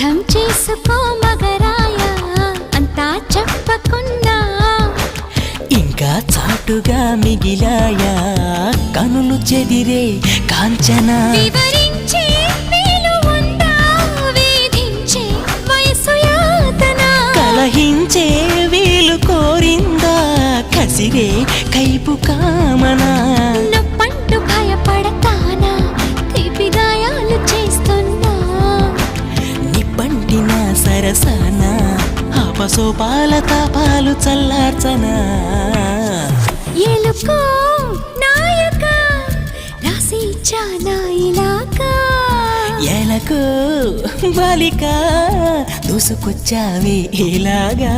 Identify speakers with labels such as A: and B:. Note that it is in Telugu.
A: అర్థం చేసుకో మగరాయ అంతా చెప్పకున్నా
B: ఇంకా చాటుగా మిగిలాయా కనులు చెదిరే కాంచన
A: వివరించే వీలు ఉందా వేధించే వయసు యాతన
B: కలహించే వీలు కోరిందా కసిరే కైపు కామనా
A: నొప్పంటూ భయపడతానా తీపి గాయాలు చేస్తున్నా
B: నిప్పంటిన సరసన అపసోపాల తాపాలు చల్లార్చనా
A: ఎలుకో నాయక రాసి చానా ఇలాగా
B: ఎలకు బాలిక దూసుకొచ్చావే ఇలాగా